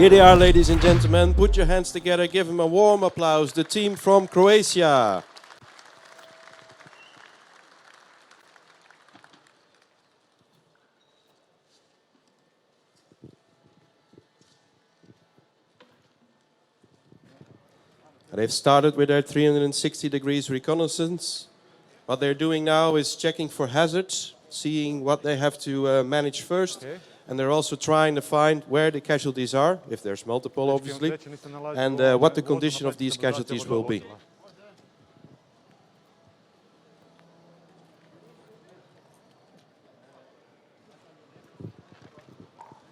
Here they are, ladies and gentlemen. Put your hands together, give them a warm applause. The team from Croatia. They've started with their 360 degrees reconnaissance. What they're doing now is checking for hazards, seeing what they have to manage first. Okay. And they're also trying to find where the casualties are, if there's multiple obviously, and what the condition of these casualties will be.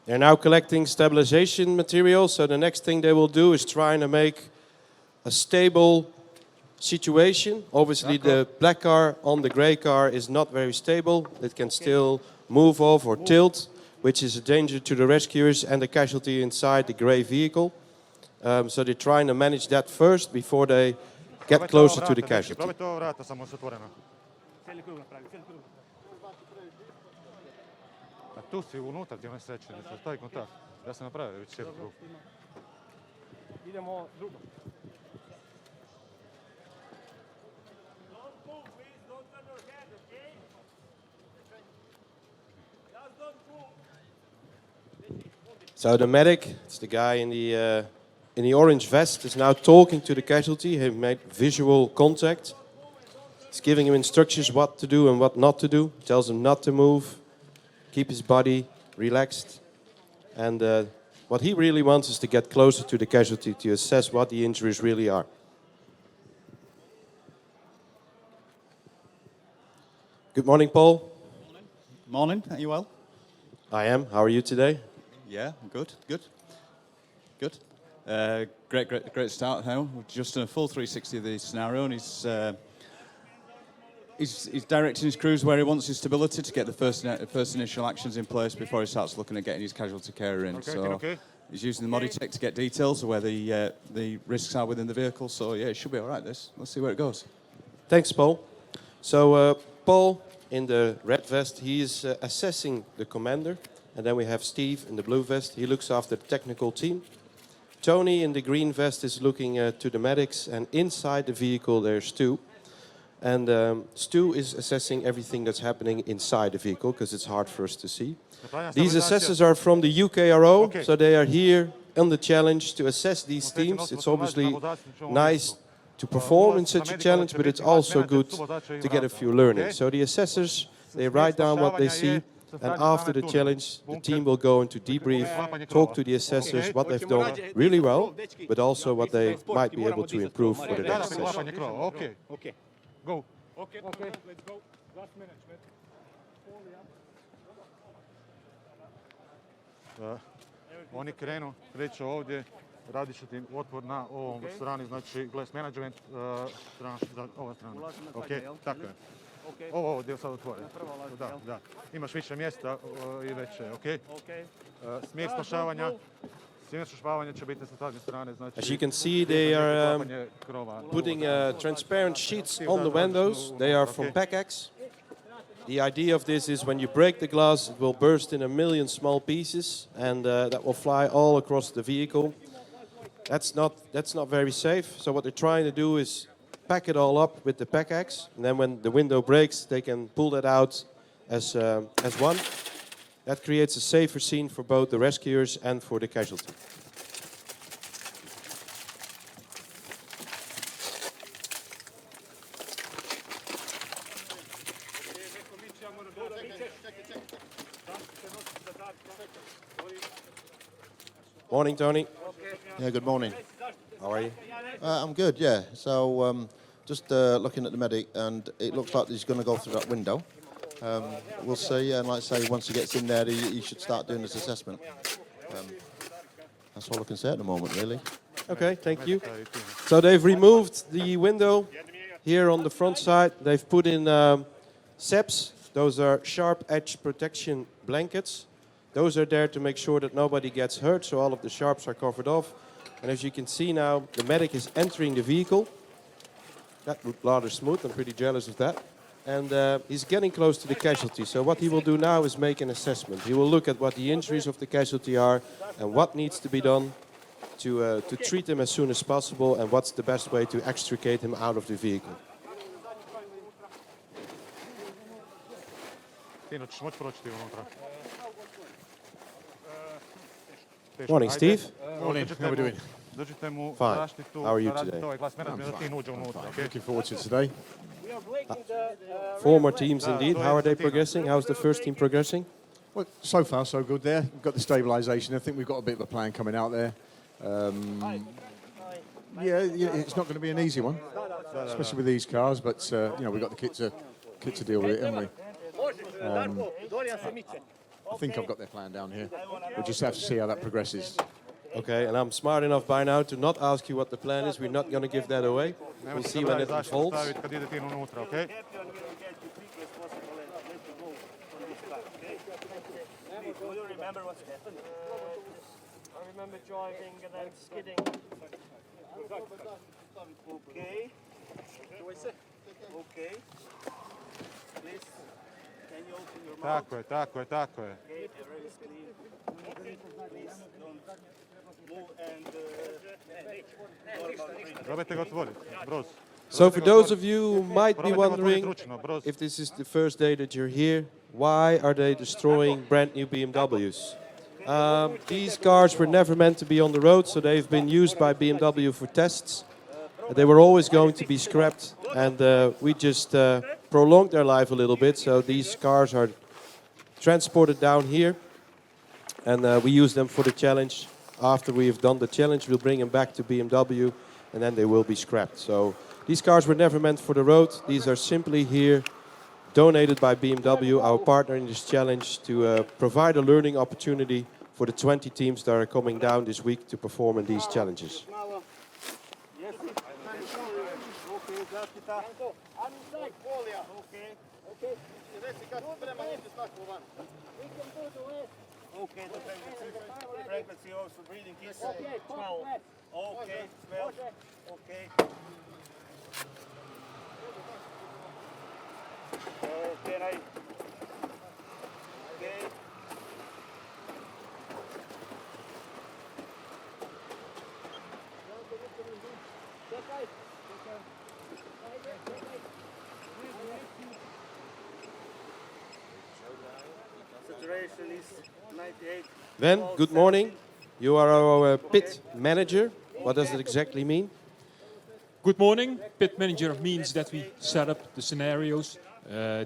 They're now collecting stabilization material, so the next thing they will do is trying to make a stable situation. Obviously the black car on the grey car is not very stable. It can still move off or tilt, which is a danger to the rescuers and the casualty inside the grey vehicle. So they're trying to manage that first before they get closer to the casualty. So the medic, it's the guy in the orange vest, is now talking to the casualty. He made visual contact. He's giving him instructions what to do and what not to do. Tells him not to move, keep his body relaxed. And what he really wants is to get closer to the casualty to assess what the injuries really are. Good morning, Paul. Morning. Are you well? I am. How are you today? Yeah, good. Great start now. We've just done a full 360 of the scenario, and he's directing his crews where he wants his stability to get the first initial actions in place before he starts looking at getting his casualty care in. He's using the Moditech to get details of where the risks are within the vehicle. So yeah, it should be all right. Let's see where it goes. Thanks, Paul. So Paul in the red vest, he is assessing the commander. And then we have Steve in the blue vest. He looks after the technical team. Tony in the green vest is looking to the medics. And inside the vehicle there's Stu. And Stu is assessing everything that's happening inside the vehicle, because it's hard for us to see. These assessors are from the UKRO, so they are here on the challenge to assess these teams. It's obviously nice to perform in such a challenge, but it's also good to get a few learnings. So the assessors, they write down what they see. And after the challenge, the team will go into debrief, talk to the assessors what they've done really well, but also what they might be able to improve for the next session. Okay. Go. Okay, let's go. Last minute. Oni kreću ovdje, radit ću ti otvor na ovom strani, znači glass management, ova strana. Ok, tako je. Ovo gdje sad otvore. Da. Imaš više mjesta i veće, ok? Smjer spašavanja. As you can see, they are putting transparent sheets on the windows. They are from PACAX. The idea of this is when you break the glass, it will burst in a million small pieces, and that will fly all across the vehicle. That's not very safe. So what they're trying to do is pack it all up with the PACAX, and then when the window breaks, they can pull that out as one. That creates a safer scene for both the rescuers and for the casualty. Morning, Tony. Yeah, good morning. How are you? I'm good, yeah. So just looking at the medic, and it looks like he's going to go through that window. We'll see, and like I say, once he gets in there, he should start doing his assessment. That's all I can say at the moment, really. Okay, thank you. So they've removed the window here on the front side. They've put in SEPs. Those are sharp edge protection blankets. Those are there to make sure that nobody gets hurt, so all of the sharps are covered off. And as you can see now, the medic is entering the vehicle. That looked rather smooth. I'm pretty jealous of that. and he's getting close to the casualty. So what he will do now is make an assessment. He will look at what the injuries of the casualty are and what needs to be done to treat him as soon as possible and what's the best way to extricate him out of the vehicle. Tino, ćeš moći proći ti unutra? Morning, Steve. Morning, how are we doing? Držite mu Fine. zaštitu. How are you da radite today? ovaj glas menadžmenta, da Tin uđe unutra, okej? Looking forward to today. Four more teams indeed. How are they progressing? How's the first team progressing? Well, so far so good there. We've got the stabilisation. I think we've got a bit of a plan coming out there. Yeah, it's not going to be an easy one, especially with these cars. But you know, we've got the kit to deal with it, haven't we? I think I've got their plan down here. We'll just have to see how that progresses. Okay, and I'm smart enough by now to not ask you what the plan is. We're not going to give that away. We'll see when it unfolds. Staviti kad ide Tin unutra, okej? Do you remember what's happened? I remember driving and then skidding. Okay. Okay. Please, can you open your mouth? Tako je, tako je, tako je. Okay, very clean. Please don't move and normal breathing. Probajte ga otvoriti, Broz. So for those of you who might be Probajte ga wondering otvoriti ručno, Broz. if this is the first day that you're here, why are they destroying brand new BMWs? These cars were never meant to be on the road, so they've been used by BMW for tests. They were always going to be scrapped, and we just prolonged their life a little bit. So these cars are transported down here, and we use them for the challenge. After we have done the challenge, we'll bring them back to BMW, and then they will be scrapped. So these cars were never meant for the road. These are simply here, donated by BMW, our partner in this challenge, to provide a learning opportunity for the 20 teams that are coming down this week to perform in these challenges. Okay, the frequency also breathing is 12. Okay, 12. Okay. Can I? Okay. Saturation is 98. Then, good morning. You are our pit manager. What does it exactly mean? Good morning. Pit manager means that we set up the scenarios,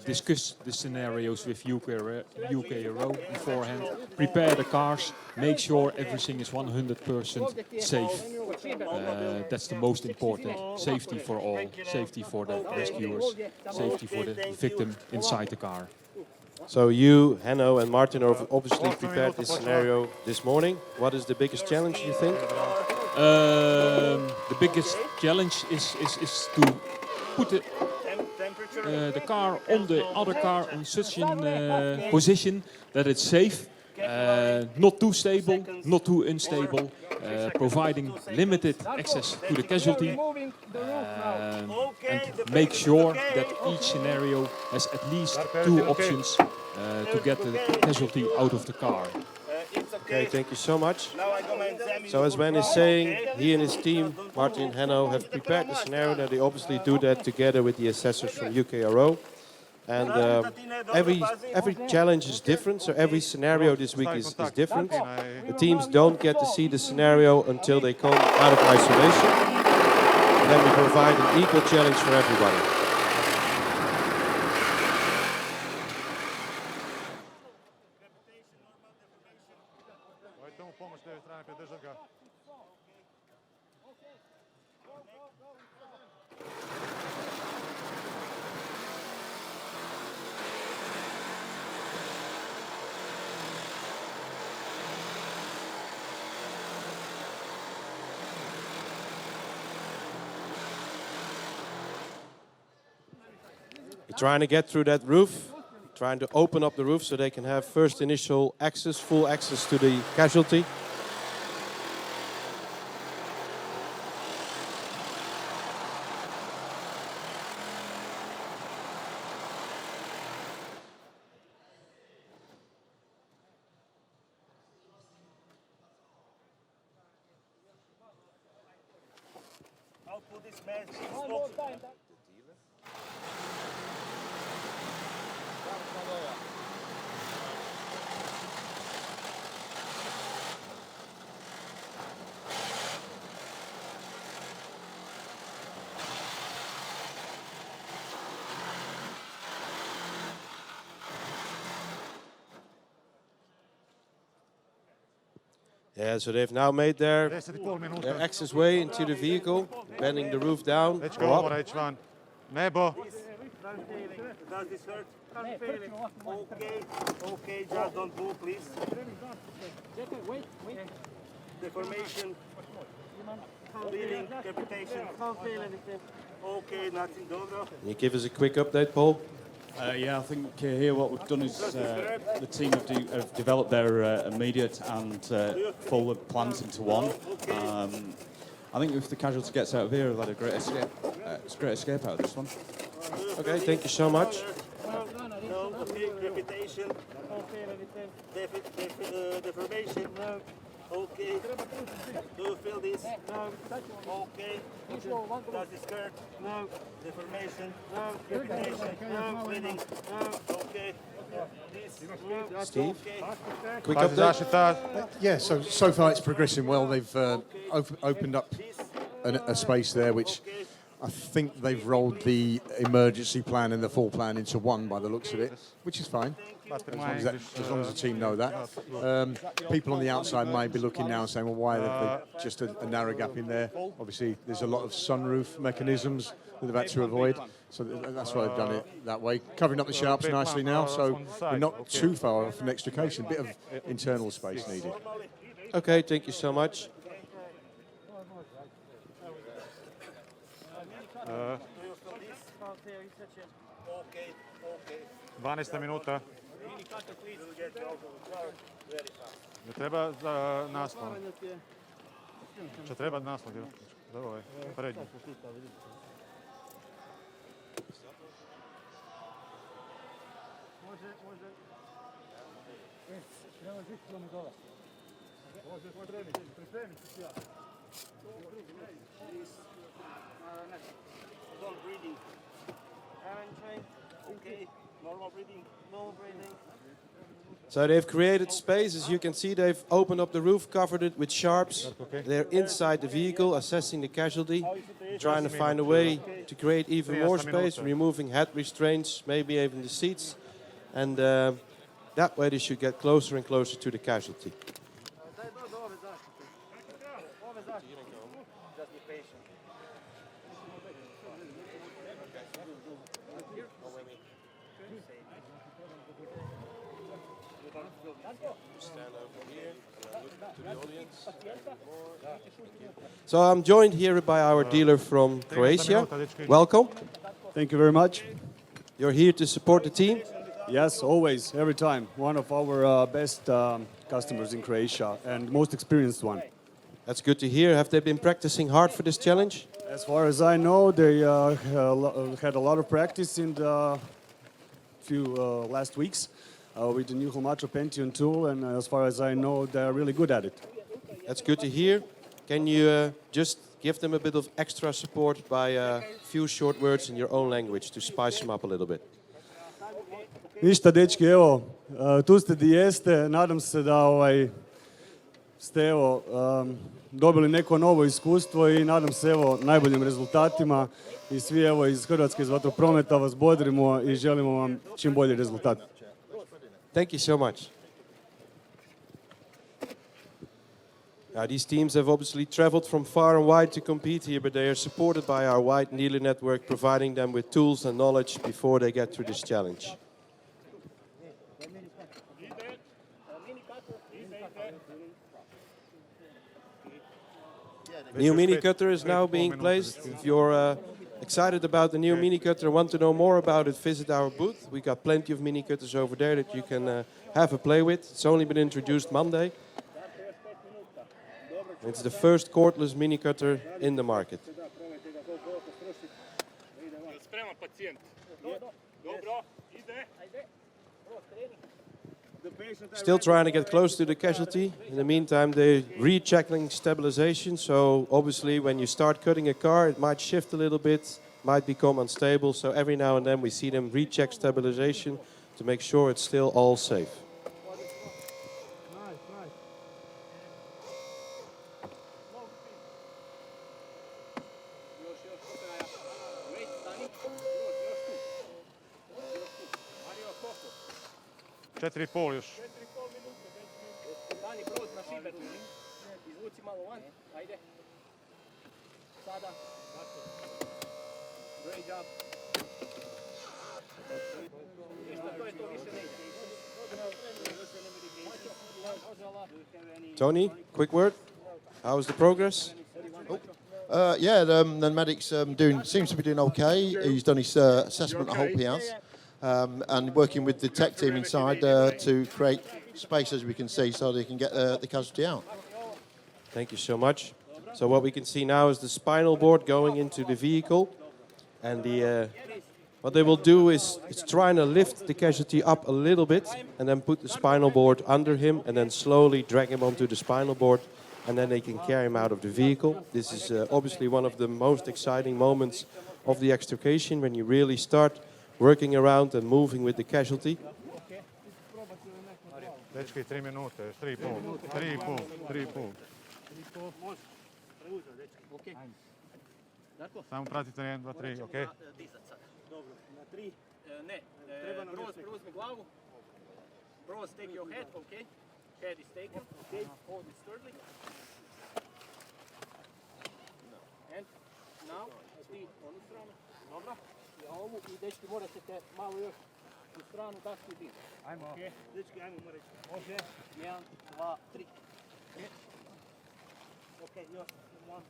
discuss the scenarios with UKRO beforehand, prepare the cars, make sure everything is 100% safe. That's the most important. Safety for all, safety for the rescuers, safety for the victim inside the car. So you, Hanno and Martin have obviously prepared this scenario this morning. What is the biggest challenge, you think? The biggest challenge is to put the car on the other car on such a position that it's safe, not too stable, not too unstable, providing limited access to the casualty, and make sure that each scenario has at least two options to get the casualty out of the car. Okay, thank you so much. So as Ben is saying, he and his team, Martin and Hanno, have prepared the scenario. That they obviously do that together with the assessors from UKRO. And every challenge is different, so every scenario this week is different. The teams don't get to see the scenario until they come out of isolation. And then we provide an equal challenge for everybody. Dajte mu pomoć s lijeve strane, pridržat ga. We're trying to get through that roof, trying to open up the roof so they can have first initial access, full access to the casualty. to this match. Stop. Yeah, so they've now made their 10,5 minuta. access way into the vehicle, bending the roof down. Dečko, or up. mora ići van. Nebo. Does this hurt? Okay, okay, just don't move, please. Deformation. Feeling, capitation. Can't feel anything. Okay, nothing, dobro. Can you give us a quick update, Paul? Yeah, I think here what we've done is the team have developed their immediate and full plans into one. I think if the casualty gets out of here, we've had a great escape out of this one. Okay, thank you so much. No, okay, capitation. Can't feel anything. Deformation. No. Okay. Do you feel this? No. Okay. Does this hurt? No. Deformation? No. Capitation? No. Bleeding? No. Okay. This? Steve? Okay. Quick Pazi update. zaštita. Yeah, so far it's progressing well. They've opened up a space there, which I think they've rolled the emergency plan and the full plan into one by the looks of it, which is fine. As long as the team know that. People on the outside might be looking now and saying, well, why have they just a narrow gap in there? Obviously, there's a lot of sunroof mechanisms that they've had to avoid, so that's why they've done it that way. Covering up the sharps nicely now, so we're not too far off an extrication. A bit of internal space needed. Okay, thank you so much. Okay. Okay. 12 minuta. Ne treba za naslov. Če treba naslov, da ovaj prednji. Don't breathing. Okay. Normal breathing. No breathing. So they've created space. As you can see, they've opened up the roof, covered it with sharps. They're inside the vehicle, assessing the casualty, trying to find a way to create even more space, removing head restraints, maybe even the seats. And that way they should get closer and closer to the casualty. Just be patient. So I'm joined here by our dealer from Croatia. Welcome. Thank you very much. You're here to support the team. Yes, always, every time. One of our best customers in Croatia and most experienced one. That's good to hear. Have they been practicing hard for this challenge? As far as I know, they had a lot of practice in the few last weeks with the new Holmatro Pentium tool, and as far as I know, they are really good at it. That's good to hear. Can you just give them a bit of extra support by a few short words in your own language to spice them up a little bit? Ništa, dečki, evo, tu ste di jeste. Nadam se da ste dobili neko novo iskustvo i nadam se najboljim rezultatima. I svi iz Hrvatske iz Vatroprometa vas bodrimo i želimo vam čim bolji rezultat. Thank you so much. These teams have obviously traveled from far and wide to compete here, but they are supported by our wide dealer network, providing them with tools and knowledge before they get through this challenge. New mini cutter is now being placed. If you're excited about the new mini cutter and want to know more about it, visit our booth. We got plenty of mini cutters over there that you can have a play with. It's only been introduced Monday. It's the first cordless mini cutter in the market. Still trying to get close to the casualty. In the meantime, they're rechecking stabilization. So obviously, when you start cutting a car, it might shift a little bit, might become unstable. So every now and then, we see them recheck stabilization to make sure it's still all safe. Četiri i pol još. Dani brod na šiberu. Izvuci malo van. Ajde. Sada. Great job. Ništa, to je to, više ne ide. Tony, quick word. How is the progress? Yeah, the medic's seems to be doing okay. He's done his assessment, I hope he has. And working with the tech team inside to create space, as we can see, so they can get the casualty out. Thank you so much. So what we can see now is the spinal board going into the vehicle. And what they will do is trying to lift the casualty up a little bit and then put the spinal board under him and then slowly drag him onto the spinal board. And then they can carry him out of the vehicle. This is obviously one of the most exciting moments of the extrication, when you really start working around and moving with the casualty. Dečki, 3 minute, 3,5. 3,5. 3,5. Samo pratite 1, 2, 3, ok? Dobro, na 3, ne. Broz, preuzmi glavu. Broz, take your head, ok? Head is taken, ok? Hold it sturdily. And now, ti onu stranu. Dobro. I ovu, i dečki morate te malo još u stranu dati i dim. Ajmo. Ok, dečki, ajmo morati. Može. 1, 2, 3. Ok, još. 1.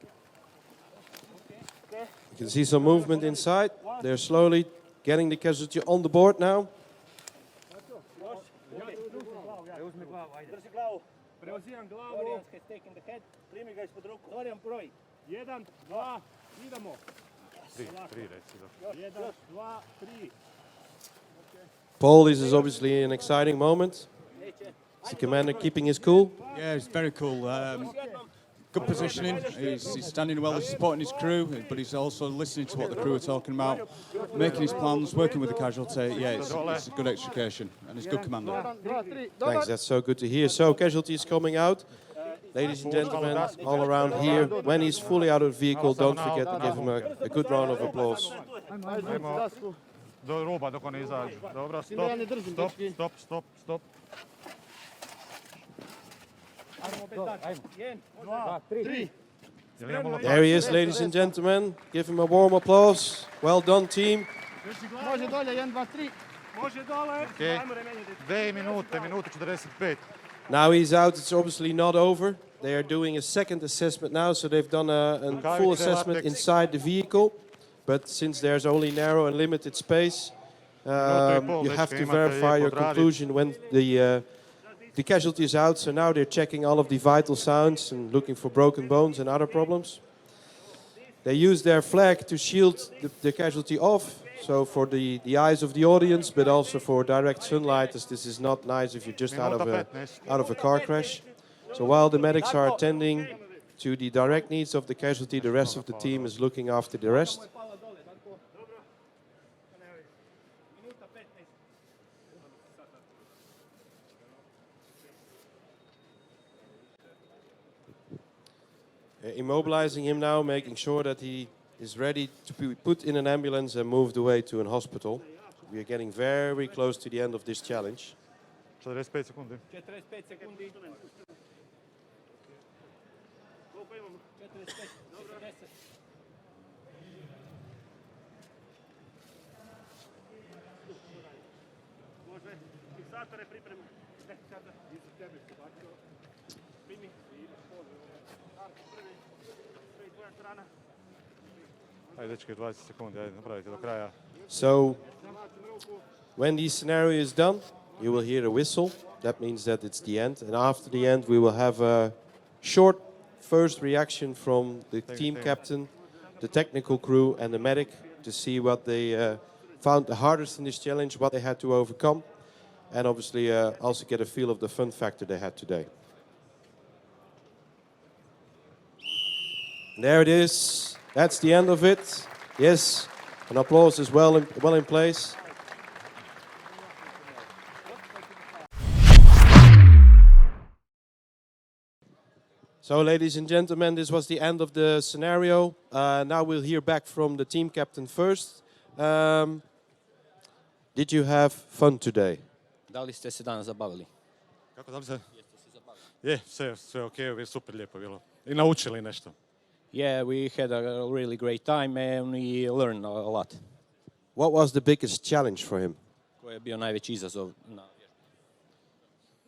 Okay. You can see some movement inside. They're slowly getting the casualty on the board now. Preuzmi glavu, ajde. Drži glavu. Preuzimam glavu. Dorijan has taken the head. Primi ga ispod ruku. Dorijan, broj. 1, 2, idemo. 3 reci. 1, 2, 3. Paul, this is obviously an exciting moment. Is the commander keeping his cool? Yeah, it's very cool. Good positioning. He's standing well, he's supporting his crew, but he's also listening to what the crew are talking about, making his plans, working with the casualty. Yeah, it's a good extrication, and he's a good commander. Thanks, that's so good to hear. So, casualties coming out. Ladies and gentlemen, all around here, when he's fully out of the vehicle, don't forget to give him a good round of applause. Ajmo do ruba dok oni izađu. Dobro, stop. There he is, ladies and gentlemen. Give him a warm applause. Well done, team. Može dolje, 1, 2, 3. Može dole. Okay. 2 minute, minutu 45. Now he's out, it's obviously not over. They are doing a second assessment now, so they've done a full assessment inside the vehicle. But since there's only narrow and limited space, you have to verify your conclusion when the casualty is out. So now they're checking all of the vital sounds and looking for broken bones and other problems. They use their flag to shield the casualty off, so for the eyes of the audience, but also for direct sunlight, as this is not nice if you're just out of a car crash. So while the medics are attending to the direct needs of the casualty, the rest of the team is looking after the rest. Immobilizing him now, making sure that he is ready to be put in an ambulance and moved away to a hospital. We are getting very close to the end of this challenge. 45 sekundi. 45 sekundi. Koliko imamo? 45. Dobro. 10. Može. Fiksatore priprema. Ne, sada. Iza tebe se bacio. Primi. Prvi. Tvoja strana. Ajde, dečki, 20 sekundi, ajde, napravite do kraja. So, when the scenario is done, you will hear a whistle. That means that it's the end. And after the end, we will have a short first reaction from the team captain, the technical crew, and the medic to see what they found the hardest in this challenge, what they had to overcome. and obviously also get a feel of the fun factor they had today. There it is. That's the end of it. Yes, an applause is well in place. So, ladies and gentlemen, this was the end of the scenario. Now we'll hear back from the team captain first. Did you have fun today? Da li ste se danas zabavili? Kako da li se? Je, sve ok, super lijepo bilo. I naučili nešto. Yeah, we had a really great time and we learned a lot. What was the biggest challenge for him? Koji je bio najveći izazov na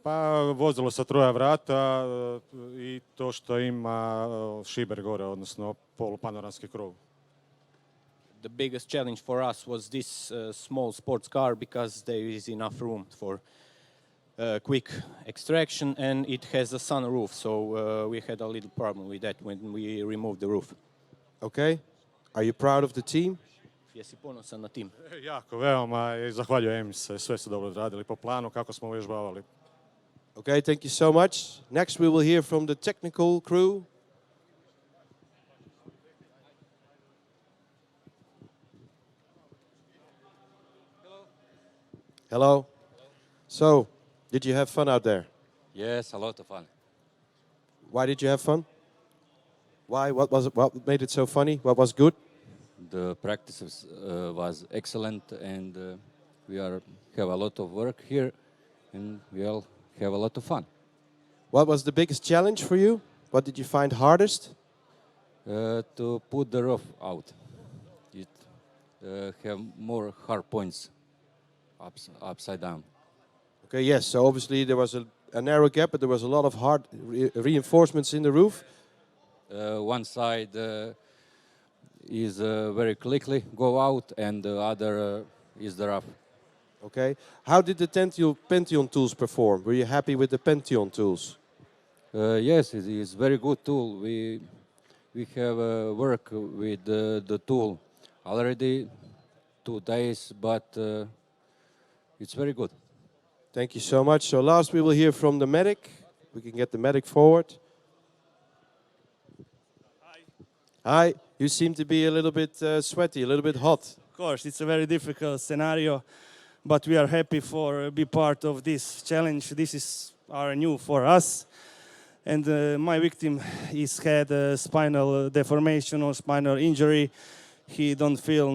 Pa vozilo sa troja vrata i to što ima šiber gore, odnosno polupanoramski krov. The biggest challenge for us was this small sports car because there is enough room for quick extraction and it has a sunroof, so we had a little problem with that when we removed the roof. Okay. Are you proud of the team? Jesi ponosan na tim? Jako, veoma i zahvaljujem se, sve su dobro odradili po planu kako smo uvježbavali. Okay, thank you so much. Next we will hear from the technical crew. Hello. So, did you have fun out there? Yes, a lot of fun. Why did you have fun? Why? What was it? What made it so funny? What was good? The practices was excellent, and we have a lot of work here, and we all have a lot of fun. What was the biggest challenge for you? What did you find hardest? To put the roof out, it have more hard points upside down. Okay, yes. So obviously there was a narrow gap, but there was a lot of hard reinforcements in the roof. One side is very quickly go out, and the other is the rough. Okay. How did the Pention tools perform? Were you happy with the Pention tools? Yes, it is very good tool. We have work with the tool already 2 days, but it's very good. Thank you so much. So last we will hear from the medic. We can get the medic forward. Hi. You seem to be a little bit sweaty, a little bit hot. Of course, it's a very difficult scenario, but we are happy for be part of this challenge. This is new for us. And my victim is had a spinal deformation or spinal injury. He don't feel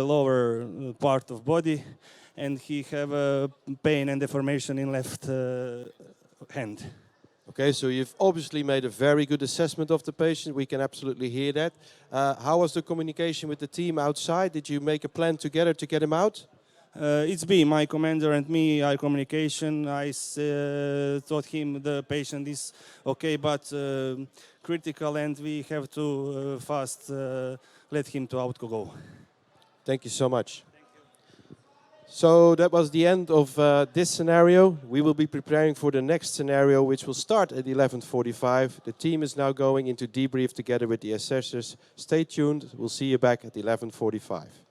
lower part of body, and he have a pain and deformation in left hand. Okay, so you've obviously made a very good assessment of the patient. We can absolutely hear that. How was the communication with the team outside? Did you make a plan together to get him out? It's been my commander and me, our communication. I told him the patient is okay, but critical, and we have to fast let him to out go. Thank you so much. So that was the end of this scenario. We will be preparing for the next scenario, which will start at 11:45. The team is now going into debrief together with the assessors. Stay tuned. We'll see you back at 11:45.